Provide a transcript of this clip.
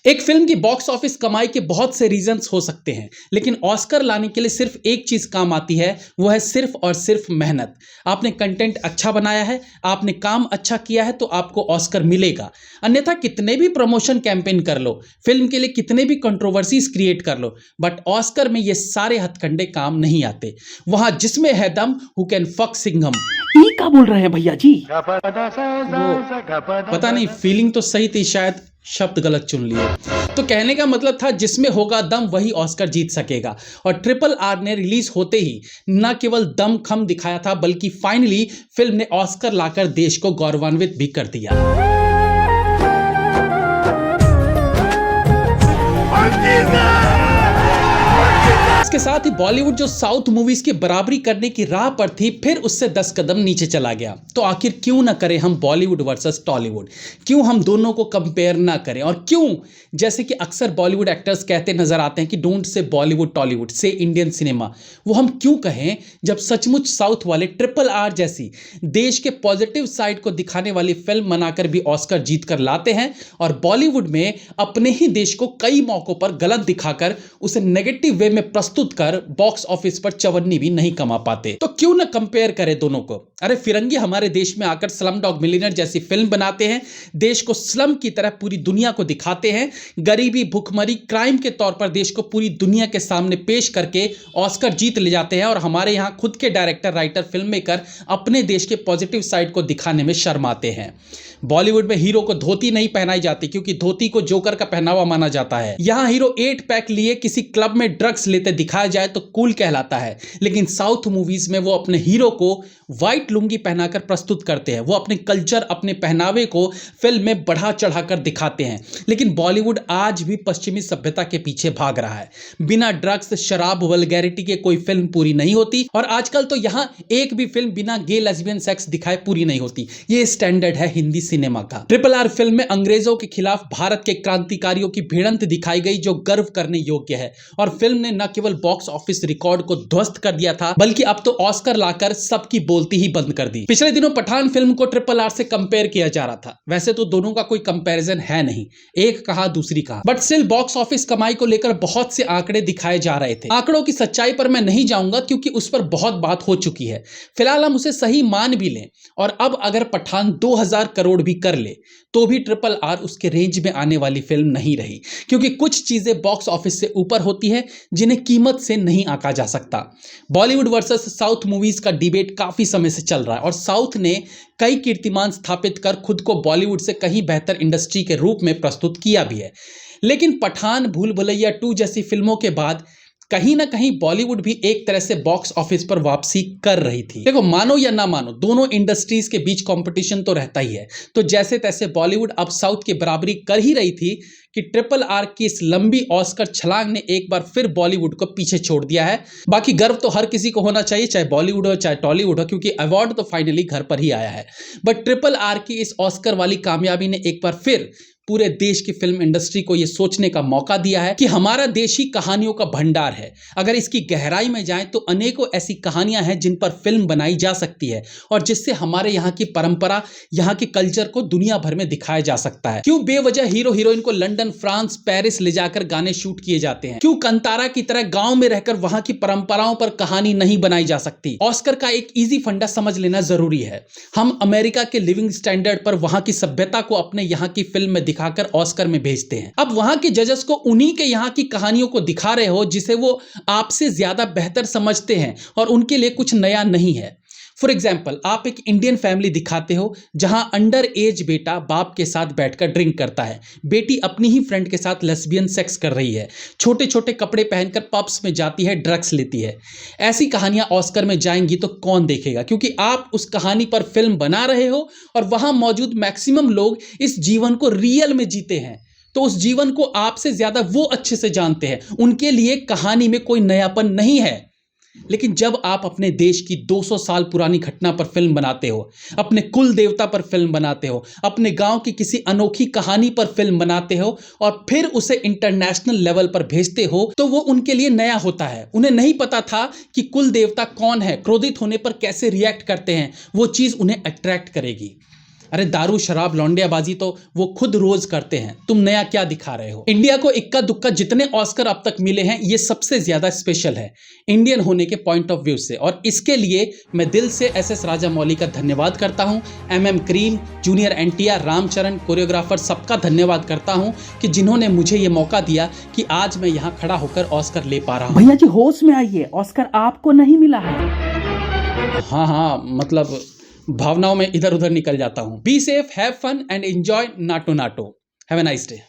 एक फिल्म की box office कमाई के बहुत से रीजंस हो सकते हैं, लेकिन ऑस्कर लाने के लिए सिर्फ एक चीज काम आती है, वो है सिर्फ और सिर्फ मेहनत। आपने कंटेंट अच्छा बनाया है, आपने काम अच्छा किया है, तो आपको ऑस्कर मिलेगा। अन्यथा कितने भी प्रमोशन कैंपेन कर लो, फिल्म के लिए कितने भी कंट्रोवर्सीज क्रिएट कर लो, बट ऑस्कर में ये सारे हथकंडे काम नहीं आते। वहां जिसमें है दम, हु कैन फक सिंघम। ये क्या बोल रहे हैं भैया जी? वो पता नहीं, फीलिंग तो सही थी, शायद शब्द गलत चुन लिए। तो कहने का मतलब था जिसमें होगा दम वही ऑस्कर जीत सकेगा। और ट्रिपल आर ने रिलीज होते ही न केवल दम खम दिखाया था, बल्कि फाइनली फिल्म ने ऑस्कर लाकर देश को गौरवान्वित भी कर दिया। इसके साथ ही बॉलीवुड जो साउथ मूवीज की बराबरी करने की राह पर थी, फिर उससे 10 कदम नीचे चला गया। तो आखिर क्यों ना करें हम बॉलीवुड वर्सेस टॉलीवुड? क्यों हम दोनों को कंपेयर ना करें? और क्यों, जैसे कि अक्सर बॉलीवुड एक्टर्स कहते नजर आते हैं कि डोंट से बॉलीवुड टॉलीवुड, से इंडियन सिनेमा, वो हम क्यों कहें जब सचमुच साउथ वाले ट्रिपल आर जैसी देश के पॉजिटिव साइड को दिखाने वाली फिल्म बनाकर भी ऑस्कर जीत कर लाते हैं, और बॉलीवुड में अपने ही देश को कई मौकों पर गलत दिखाकर उसे नेगेटिव वे में प्रस्तुत कर बॉक्स ऑफिस पर चवन्नी भी नहीं कमा पाते। तो क्यों ना कंपेयर करें दोनों को? अरे फिरंगी हमारे देश में आकर स्लम डॉग मिलियनेयर जैसी फिल्म बनाते हैं, देश को स्लम की तरह पूरी दुनिया को दिखाते हैं, गरीबी, भुखमरी, क्राइम के तौर पर देश को पूरी दुनिया के सामने पेश करके ऑस्कर जीत ले जाते हैं। और हमारे यहां खुद के डायरेक्टर, राइटर, फिल्म मेकर अपने देश के पॉजिटिव साइड को दिखाने में शर्माते हैं। बॉलीवुड में हीरो को धोती नहीं पहनाई जाती, क्योंकि धोती को जोकर का पहनावा माना जाता है। यहां हीरो 8 पैक लिए किसी क्लब में ड्रग्स लेते दिखाया जाए तो कूल कहलाता है, लेकिन साउथ मूवीज में वो अपने हीरो को व्हाइट लुंगी पहनाकर प्रस्तुत करते हैं। वो अपने कल्चर, अपने पहनावे को फिल्म में बढ़ा चढ़ाकर दिखाते हैं। लेकिन बॉलीवुड आज भी पश्चिमी सभ्यता के पीछे भाग रहा है। बिना ड्रग्स, शराब, वल्गैरिटी के कोई फिल्म पूरी नहीं होती। और आजकल तो यहां एक भी फिल्म बिना गे, लेस्बियन सेक्स दिखाए पूरी नहीं होती। ये स्टैंडर्ड है हिंदी सिनेमा का। ट्रिपल आर फिल्म में अंग्रेजों के खिलाफ भारत के क्रांतिकारियों की भिड़ंत दिखाई गई, जो गर्व करने योग्य है। और फिल्म ने न केवल बॉक्स ऑफिस रिकॉर्ड को ध्वस्त कर दिया था, बल्कि अब तो ऑस्कर लाकर सबकी बोलती ही बंद कर दी। पिछले दिनों पठान फिल्म को ट्रिपल आर से कंपेयर किया जा रहा था। वैसे तो दोनों का कोई कंपैरिजन है नहीं, एक कहा दूसरी कहा, बट स्टिल बॉक्स ऑफिस कमाई को लेकर बहुत से आंकड़े दिखाए जा रहे थे। आंकड़ों की सच्चाई पर मैं नहीं जाऊंगा, क्योंकि उस पर बहुत बात हो चुकी है। फिलहाल हम उसे सही मान भी लें, और अब अगर पठान 2000 करोड़ भी कर ले, तो भी ट्रिपल आर उसके रेंज में आने वाली फिल्म नहीं रही। क्योंकि कुछ चीजें बॉक्स ऑफिस से ऊपर होती है, जिन्हें कीमत से नहीं आंका जा सकता। बॉलीवुड वर्सेस साउथ मूवीज का डिबेट काफी समय से चल रहा है, और साउथ ने कई कीर्तिमान स्थापित कर खुद को बॉलीवुड से कहीं बेहतर इंडस्ट्री के रूप में प्रस्तुत किया भी है। लेकिन पठान, भूल भुलैया 2 जैसी फिल्मों के बाद कहीं ना कहीं बॉलीवुड भी एक तरह से बॉक्स ऑफिस पर वापसी कर रही थी। देखो, मानो या ना मानो, दोनों इंडस्ट्रीज के बीच कंपटीशन तो रहता ही है। तो जैसे तैसे बॉलीवुड अब साउथ की बराबरी कर ही रही थी कि ट्रिपल आर की इस लंबी ऑस्कर छलांग ने एक बार फिर बॉलीवुड को पीछे छोड़ दिया है। बाकी गर्व तो हर किसी को होना चाहिए, चाहे बॉलीवुड हो चाहे टॉलीवुड हो, क्योंकि अवार्ड तो फाइनली घर पर ही आया है। बट ट्रिपल आर की इस ऑस्कर वाली कामयाबी ने एक बार फिर पूरे देश की फिल्म इंडस्ट्री को यह सोचने का मौका दिया है कि हमारा देश ही कहानियों का भंडार है। अगर इसकी गहराई में जाएं तो अनेकों ऐसी कहानियां हैं जिन पर फिल्म बनाई जा सकती है, और जिससे हमारे यहाँ की परंपरा, यहाँ के कल्चर को दुनिया भर में दिखाया जा सकता है। क्यों बेवजह हीरो हीरोइन को लंदन, फ्रांस, पेरिस ले जाकर गाने शूट किए जाते हैं? क्यों कंतारा की तरह गांव में रहकर वहां की परंपराओं पर कहानी नहीं बनाई जा सकती? ऑस्कर का एक इजी फंडा समझ लेना जरूरी है। हम अमेरिका के लिविंग स्टैंडर्ड पर वहां की सभ्यता को अपने यहाँ की फिल्म में दिखाकर ऑस्कर में भेजते हैं। अब वहां के जजेस को उन्हीं के यहाँ की कहानियों को दिखा रहे हो, जिसे वो आपसे ज्यादा बेहतर समझते हैं, और उनके लिए कुछ नया नहीं है। फॉर एग्जाम्पल, आप एक इंडियन फैमिली दिखाते हो जहां अंडर एज बेटा बाप के साथ बैठकर ड्रिंक करता है, बेटी अपनी ही फ्रेंड के साथ लेस्बियन सेक्स कर रही है, छोटे छोटे कपड़े पहनकर पब्स में जाती है, ड्रग्स लेती है। ऐसी कहानियां ऑस्कर में जाएंगी तो कौन देखेगा? क्योंकि आप उस कहानी पर फिल्म बना रहे हो, और वहां मौजूद मैक्सिमम लोग इस जीवन को रियल में जीते हैं। तो उस जीवन को आपसे ज्यादा वो अच्छे से जानते हैं। उनके लिए कहानी में कोई नयापन नहीं है। लेकिन जब आप अपने देश की 200 साल पुरानी घटना पर फिल्म बनाते हो, अपने कुल देवता पर फिल्म बनाते हो, अपने गांव की किसी अनोखी कहानी पर फिल्म बनाते हो, और फिर उसे इंटरनेशनल लेवल पर भेजते हो, तो वो उनके लिए नया होता है। उन्हें नहीं पता था कि कुल देवता कौन है, क्रोधित होने पर कैसे रिएक्ट करते हैं। वो चीज उन्हें अट्रैक्ट करेगी। अरे दारू शराब लौंडियाबाजी तो वो खुद रोज करते हैं, तुम नया क्या दिखा रहे हो। इंडिया को इक्का दुक्का जितने ऑस्कर अब तक मिले हैं ये सबसे ज्यादा स्पेशल है इंडियन होने के पॉइंट ऑफ व्यू से, और इसके लिए मैं दिल से एस राजामौली का धन्यवाद करता हूं, MM Kreem, junior NTR, Ramcharan, choreographer, सबका धन्यवाद करता हूं कि जिन्होंने मुझे ये मौका दिया कि आज मैं यहाँ खड़ा होकर ऑस्कर ले पा रहा हूँ। भैया जी होश में आइए, ऑस्कर आपको नहीं मिला है। हाँ, मतलब भावनाओं में इधर उधर निकल जाता हूँ। Be safe, have fun and enjoy Naatu Naatu. Have a nice day.